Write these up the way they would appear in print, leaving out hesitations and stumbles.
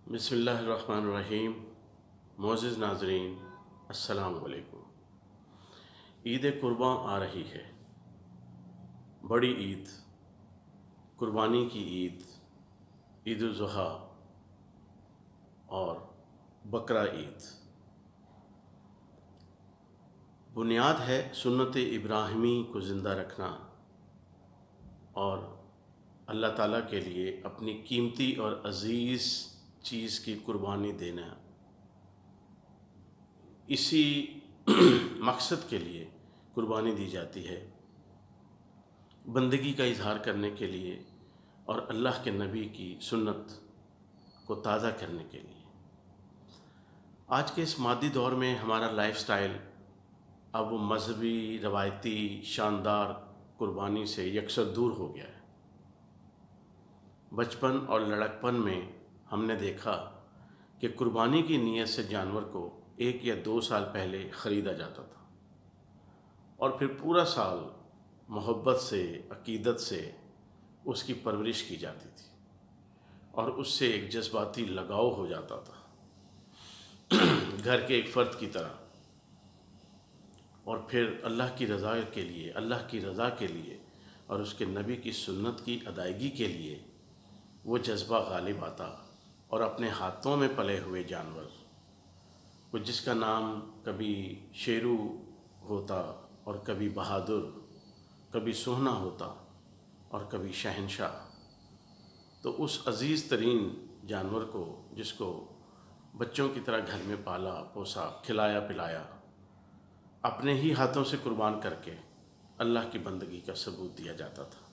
بسم اللہ الرحمن الرحیم۔ معزز ناظرین، السلام علیکم۔ عید قرباں آ رہی ہے، بڑی عید، قربانی کی عید، عید الاضحیٰ اور بقرہ عید۔ بنیاد ہے سنت ابراہیمی کو زندہ رکھنا اور اللہ تعالیٰ کے لیے اپنی قیمتی اور عزیز چیز کی قربانی دینا۔ اسی مقصد کے لیے قربانی دی جاتی ہے، بندگی کا اظہار کرنے کے لیے اور اللہ کے نبی کی سنت کو تازہ کرنے کے لیے۔ آج کے اس مادی دور میں ہمارا لائف سٹائل اب وہ مذہبی، روایتی، شاندار قربانی سے یکسر دور ہو گیا ہے۔ بچپن اور لڑکپن میں ہم نے دیکھا کہ قربانی کی نیت سے جانور کو 1 یا 2 سال پہلے خریدا جاتا تھا اور پھر پورا سال محبت سے، عقیدت سے اس کی پرورش کی جاتی تھی اور اس سے ایک جذباتی لگاؤ ہو جاتا تھا گھر کے ایک فرد کی طرح، اور پھر اللہ کی رضا کے لیے، اللہ کی رضا کے لیے اور اس کے نبی کی سنت کی ادائیگی کے لیے وہ جذبہ غالب آتا اور اپنے ہاتھوں میں پلے ہوئے جانور، وہ جس کا نام کبھی شیرو ہوتا اور کبھی بہادر، کبھی سوہنا ہوتا اور کبھی شہنشاہ، تو اس عزیز ترین جانور کو، جس کو بچوں کی طرح گھر میں پالا پوسا، کھلایا پلایا، اپنے ہی ہاتھوں سے قربان کر کے اللہ کی بندگی کا ثبوت دیا جاتا تھا۔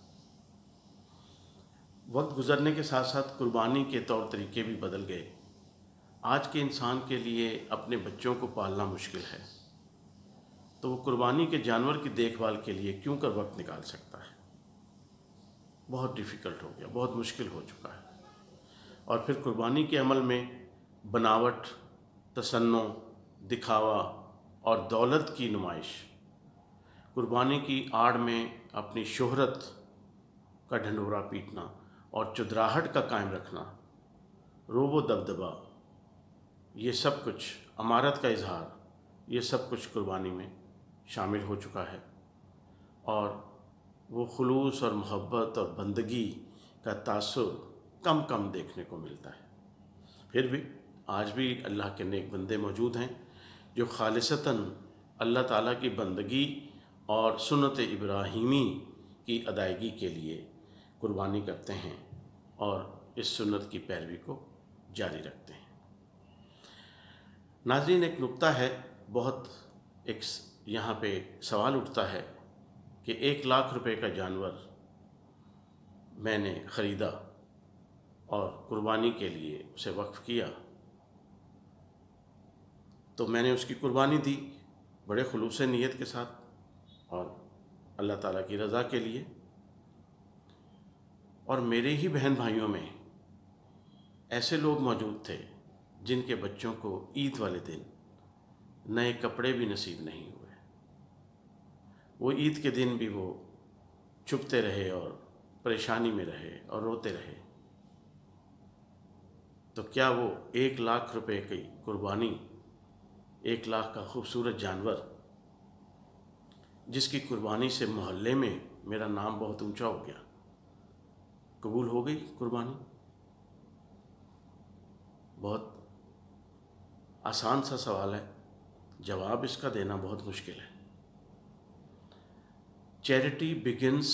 وقت گزرنے کے ساتھ ساتھ قربانی کے طور طریقے بھی بدل گئے۔ آج کے انسان کے لیے اپنے بچوں کو پالنا مشکل ہے، تو وہ قربانی کے جانور کی دیکھ بھال کے لیے کیوں کر وقت نکال سکتا ہے؟ بہت ڈیفیکلٹ ہو گیا، بہت مشکل ہو چکا ہے۔ اور پھر قربانی کے عمل میں بناوٹ، تصنع، دکھاوا اور دولت کی نمائش، قربانی کی آڑ میں اپنی شہرت کا ڈھنڈورا پیٹنا اور چدراہٹ کا قائم رکھنا، روب و دبدبا، یہ سب کچھ، امارت کا اظہار، یہ سب کچھ قربانی میں شامل ہو چکا ہے، اور وہ خلوص اور محبت اور بندگی کا تاثر کم کم دیکھنے کو ملتا ہے۔ پھر بھی آج بھی اللہ کے نیک بندے موجود ہیں جو خالصتاً اللہ تعالیٰ کی بندگی اور سنت ابراہیمی کی ادائیگی کے لیے قربانی کرتے ہیں اور اس سنت کی پیروی کو جاری رکھتے ہیں۔ ناظرین، ایک نکتہ ہے، بہت یہاں پہ سوال اٹھتا ہے کہ 1 لاکھ روپے کا جانور میں نے خریدا اور قربانی کے لیے اسے وقف کیا، تو میں نے اس کی قربانی دی بڑے خلوص نیت کے ساتھ اور اللہ تعالیٰ کی رضا کے لیے، اور میرے ہی بہن بھائیوں میں ایسے لوگ موجود تھے جن کے بچوں کو عید والے دن نئے کپڑے بھی نصیب نہیں ہوئے۔ وہ عید کے دن بھی وہ چھپتے رہے اور پریشانی میں رہے اور روتے رہے۔ تو کیا وہ 1 لاکھ روپے کی قربانی، 1 لاکھ کا خوبصورت جانور، جس کی قربانی سے محلے میں میرا نام بہت اونچا ہو گیا، قبول ہو گئی قربانی؟ بہت آسان سا سوال ہے، جواب اس کا دینا بہت مشکل ہے۔ چیریٹی بگنز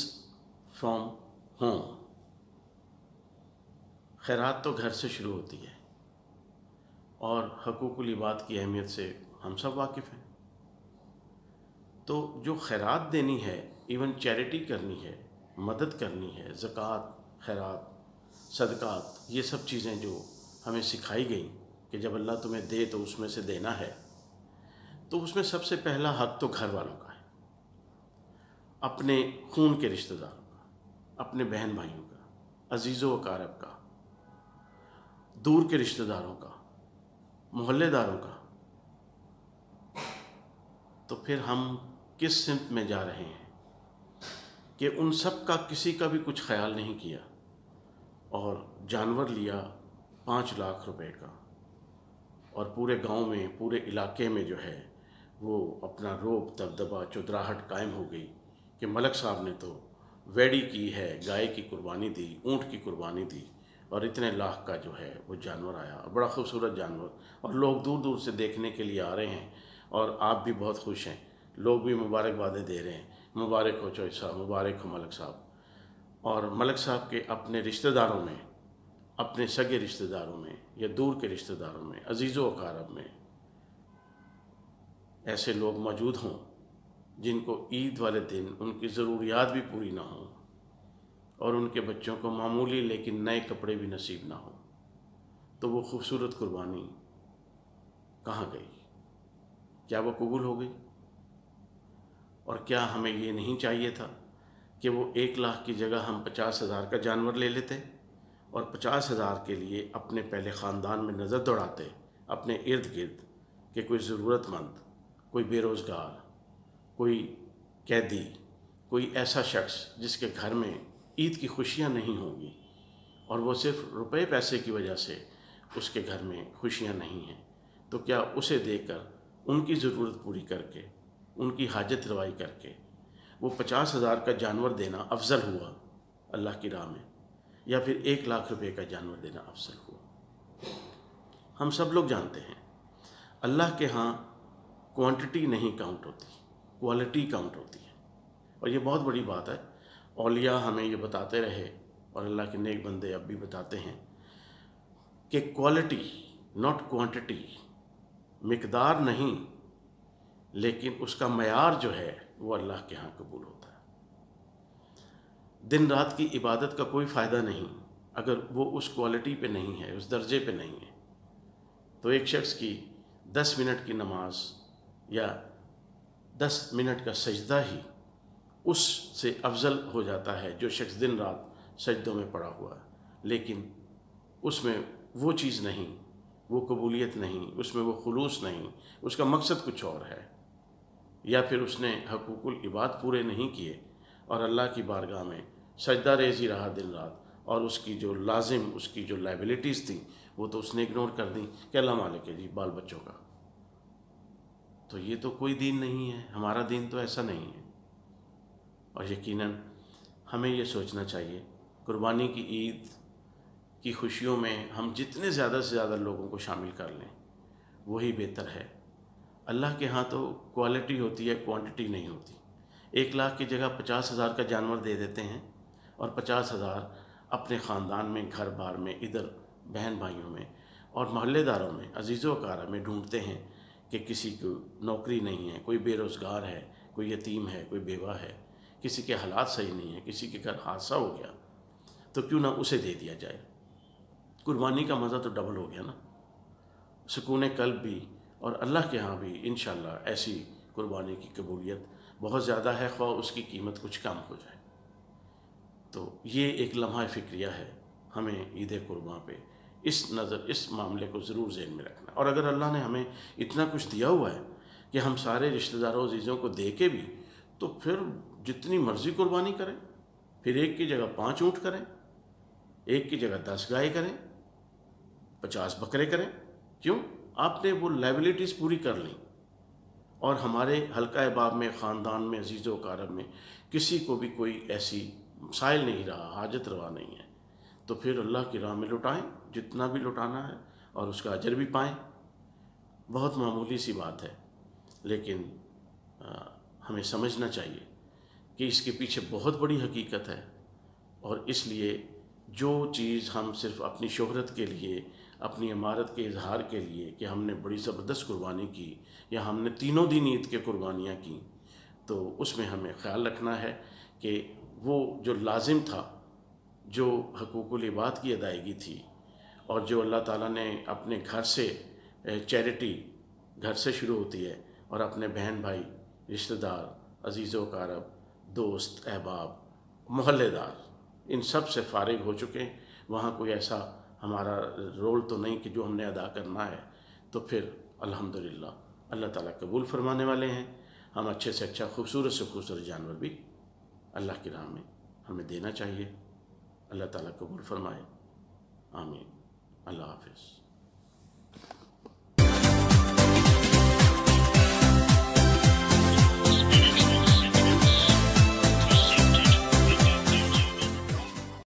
فرام ہوم، خیرات تو گھر سے شروع ہوتی ہے، اور حقوق العباد کی اہمیت سے ہم سب واقف ہیں۔ تو جو خیرات دینی ہے، ایون چیریٹی کرنی ہے، مدد کرنی ہے، زکوٰۃ، خیرات، صدقات، یہ سب چیزیں جو ہمیں سکھائی گئیں کہ جب اللہ تمہیں دے تو اس میں سے دینا ہے، تو اس میں سب سے پہلا حق تو گھر والوں کا ہے، اپنے خون کے رشتہ داروں کا، اپنے بہن بھائیوں کا، عزیز و اقارب کا، دور کے رشتہ داروں کا، محلے داروں کا۔ تو پھر ہم کس سمت میں جا رہے ہیں کہ ان سب کا کسی کا بھی کچھ خیال نہیں کیا اور جانور لیا 5 लाख रुपए का, और पूरे गांव में, पूरे इलाके में जो है वो अपना रोब, दबदबा, चुदराहट कायम हो गई कि मलक साहब ने तो वेड़ी की है, गाय की कुर्बानी दी, ऊँट की कुर्बानी दी, और इतने लाख का जो है वो जानवर आया, और बड़ा खूबसूरत जानवर, और लोग दूर दूर से देखने के लिए आ रहे हैं, और आप भी बहुत खुश हैं, लोग भी मुबारकबादें दे रहे हैं, मुबारक हो चौधरी साहब, मुबारक हो मलक साहब। और मलक साहब के अपने रिश्तेदारों में, अपने सगे रिश्तेदारों में या दूर के रिश्तेदारों में, अजीज़ों अकारब में ऐसे लोग मौजूद हों जिनको ईद वाले दिन उनकी ज़रूरियात भी पूरी ना हों, और उनके बच्चों को मामूली लेकिन नए कपड़े भी नसीब ना हों, तो वो खूबसूरत कुर्बानी कहाँ गई? क्या वो कबूल हो गई? और क्या हमें ये नहीं चाहिए था कि वो 1 लाख की जगह हम 50,000 का जानवर ले लेते, और 50,000 के लिए अपने पहले ख़ानदान में नज़र दौड़ाते, अपने इर्द गिर्द, कि कोई ज़रूरतमंद, कोई बेरोज़गार, कोई कैदी, कोई ऐसा शख्स जिसके घर में ईद की खुशियाँ नहीं होंगी, और वो सिर्फ रुपए पैसे की वजह से उसके घर में खुशियाँ नहीं हैं, तो क्या उसे देकर उनकी ज़रूरत पूरी करके, उनकी हाजत रवाई करके वो 50,000 का जानवर देना अफजल हुआ अल्लाह की राह में, या फिर 1 लाख रुपए का जानवर देना अफजल हुआ? हम सब लोग जानते हैं अल्लाह के यहाँ क्वांटिटी नहीं काउंट होती, क्वालिटी काउंट होती है, और ये बहुत बड़ी बात है। औलिया हमें ये बताते रहे, और अल्लाह के नेक बंदे अब भी बताते हैं कि क्वालिटी नॉट क्वांटिटी, मिकदार नहीं, लेकिन उसका मयार जो है वो अल्लाह के यहाँ कबूल होता है। दिन रात की इबादत का कोई फ़ायदा नहीं अगर वो उस क्वालिटी पे नहीं है, उस दर्जे पे नहीं है। तो एक शख्स की 10 मिनट की नमाज या 10 मिनट का सजदा ही उससे अफजल हो जाता है जो शख्स दिन रात सजदों में पड़ा हुआ है, लेकिन उसमें वो चीज़ नहीं, वो कबूलियत नहीं, उसमें वो खुलूस नहीं, उसका मकसद कुछ और है, या फिर उसने हकूकुल इबाद पूरे नहीं किए और अल्लाह की बारगाह में सजदा रेज़ी रहा दिन रात, और उसकी जो लाजिम, उसकी जो लाइबिलिटीज़ थी वो तो उसने इग्नोर कर दी कि अल्लाह मालिक है जी बाल बच्चों का। तो ये तो कोई दीन नहीं है, हमारा दीन तो ऐसा नहीं है। और यकीनन हमें ये सोचना चाहिए, कुर्बानी की ईद की खुशियों में हम जितने ज़्यादा से ज़्यादा लोगों को शामिल कर लें वही बेहतर है। अल्लाह के यहाँ तो क्वालिटी होती है, क्वांटिटी नहीं होती। 1 लाख की जगह 50,000 का जानवर दे देते हैं, और 50,000 अपने ख़ानदान में, घर बार में, इधर बहन भाइयों में और मोहल्लेदारों में, अजीज़ों वकारा में ढूंढते हैं कि किसी को नौकरी नहीं है, कोई बेरोज़गार है, कोई यतीम है, कोई बेवा है, किसी के हालात सही नहीं है, किसी के घर हादसा हो गया, तो क्यों ना उसे दे दिया जाए। कुर्बानी का मज़ा तो डबल हो गया ना, सुकून कल्ब भी, और अल्लाह के यहाँ भी इंशाअल्लाह ऐसी कुर्बानी की कबूलियत बहुत ज़्यादा है, ख्वाह उसकी कीमत कुछ कम हो जाए। तो ये एक लम्हा फ़िक्रिया है, हमें ईद कुर्बान पे इस मामले को ज़रूर ज़हन में रखना। और अगर अल्लाह ने हमें इतना कुछ दिया हुआ है कि हम सारे रिश्तेदारों अजीज़ों को दे के भी, तो फिर जितनी मर्ज़ी कुर्बानी करें, फिर एक की जगह 5 ऊँट करें, एक की जगह 10 गाय करें, 50 बकरे करें। क्यों? आपने वो लाइबिलिटीज़ पूरी कर ली, और हमारे हल्का अहबाब में, ख़ानदान में, अजीज़ों कारब में किसी को भी कोई ऐसी साइल नहीं रहा, हाजत रवा नहीं है, तो फिर अल्लाह की राह में लुटाएँ जितना भी लुटाना है, और उसका अजर भी पाएँ। बहुत मामूली सी बात है, लेकिन हमें समझना चाहिए कि इसके पीछे बहुत बड़ी हकीकत है। और इसलिए जो चीज़ हम सिर्फ़ अपनी शोहरत के लिए, अपनी इमारत के इजहार के लिए कि हमने बड़ी ज़बरदस्त कुर्बानी की, या हमने तीनों दिन ईद के कुर्बानियाँ की, तो उसमें हमें ख़्याल रखना है कि वो जो लाजिम था, जो हकूकुल इबाद की अदायगी थी, और जो अल्लाह ताला ने अपने घर से, चैरिटी घर से शुरू होती है, और अपने बहन भाई, रिश्तेदार, अजीज़ों कारब, दोस्त अहबाब, मोहल्लेदार, इन सब से फारिग हो चुके हैं। वहाँ कोई ऐसा हमारा रोल तो नहीं कि जो हमने अदा करना है, तो फिर अल्हम्दुलिल्लाह अल्लाह ताला कबूल फरमाने वाले हैं। हम अच्छे से अच्छा, खूबसूरत से खूबसूरत जानवर भी अल्लाह की राह में हमें देना चाहिए। अल्लाह ताला कबूल फरमाए, आमीन। اللہ حافظ.